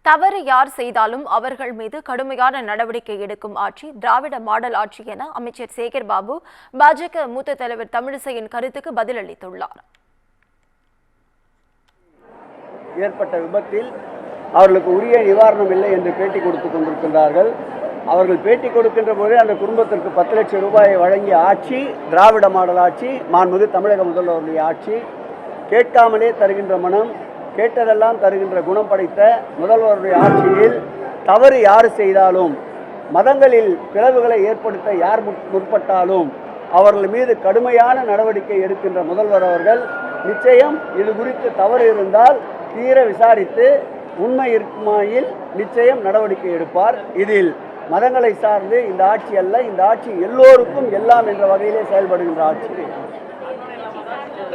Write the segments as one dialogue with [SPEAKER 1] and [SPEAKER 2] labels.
[SPEAKER 1] தவறு யார் செய்தாலும் அவர்கள் மீது கடுமையான நடவடிக்கை எடுக்கும் ஆட்சி திராவிட மாடல் ஆட்சி என அமைச்சர் சேகர் பாபு பாஜக மூத்த தலைவர் தமிழிசையின் கருத்துக்கு பதிலளித்துள்ளார்.
[SPEAKER 2] ஏற்பட்ட விபத்தில் அவர்களுக்கு உரிய நிவாரணம் இல்லை என்று பேட்டி கொடுத்துக் கொண்டிருக்கின்றார்கள். அவர்கள் பேட்டி கொடுக்கின்ற போதே அந்த குடும்பத்திற்கு 10 லட்சம் ரூபாயை வழங்கிய ஆட்சி திராவிட மாடல் ஆட்சி, மாண்புமிகு தமிழக முதல்வருடைய ஆட்சி. கேட்காமலே தருகின்ற மனம், கேட்டதெல்லாம் தருகின்ற குணம் படைத்த முதல்வருடைய ஆட்சியில் தவறு யார் செய்தாலும், மதங்களில் பிளவுகளை ஏற்படுத்த யார் முற்பட்டாலும் அவர்கள் மீது கடுமையான நடவடிக்கை எடுக்கின்ற முதல்வர் அவர்கள் நிச்சயம் இது குறித்து தவறு இருந்தால் தீர விசாரித்து உண்மை இருக்குமாயில் நிச்சயம் நடவடிக்கை எடுப்பார். இதில் மதங்களை சார்ந்து இந்த ஆட்சி அல்ல, இந்த ஆட்சி எல்லோருக்கும் எல்லாம் என்ற வகையிலே செயல்படுகின்ற ஆட்சி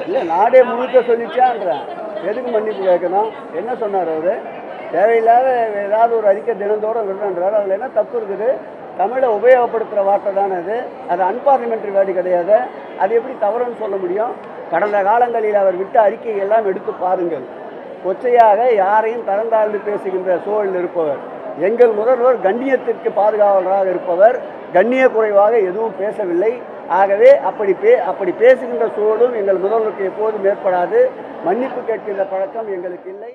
[SPEAKER 2] இல்லை. நாடே முழுக்க சொல்லிச்சான்றேன், எதுக்கு மன்னிப்பு கேட்கணும்? என்ன சொன்னார் அவர்? தேவையில்லாத ஏதாவது ஒரு அறிக்கை தினந்தோறும் விடுறார். அதில் என்ன தப்பு இருக்குது? தமிழை உபயோகப்படுத்துகிற வார்த்தை தானே அது. அது அன்பார்லிமெண்ட்ரி வேர்டு கிடையாது. அது எப்படி தவறுன்னு சொல்ல முடியும்? கடந்த காலங்களில் அவர் விட்ட அறிக்கையை எல்லாம் எடுத்து பாருங்கள். கொச்சையாக யாரையும் தரந்தாழ்ந்து பேசுகின்ற சூழலில் இருப்பவர். எங்கள் முதல்வர் கண்ணியத்திற்கு பாதுகாவலராக இருப்பவர். கண்ணிய குறைவாக எதுவும் பேசவில்லை. ஆகவே அப்படி பேசுகின்ற சூழலும் எங்கள் முதல்வருக்கு எப்போதும் ஏற்படாது. மன்னிப்பு கேட்கின்ற பழக்கம் எங்களுக்கு இல்லை.